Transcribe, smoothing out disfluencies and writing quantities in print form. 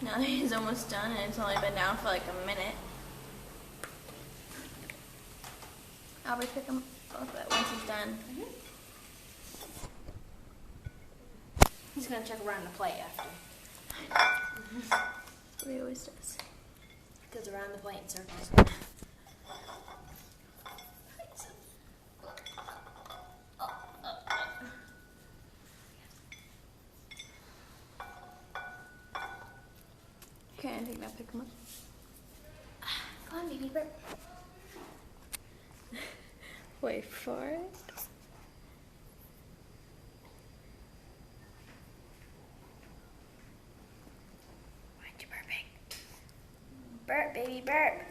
Now that he's almost done and it's only been down for like a minute. Albert, pick him both up once he's done. He's gonna check around the plate after. That's what he always does. Goes around the plate in circles. Okay, I think now pick him up. Come on, baby bird. Wait for it. Why aren't you burping? Burp, baby, burp.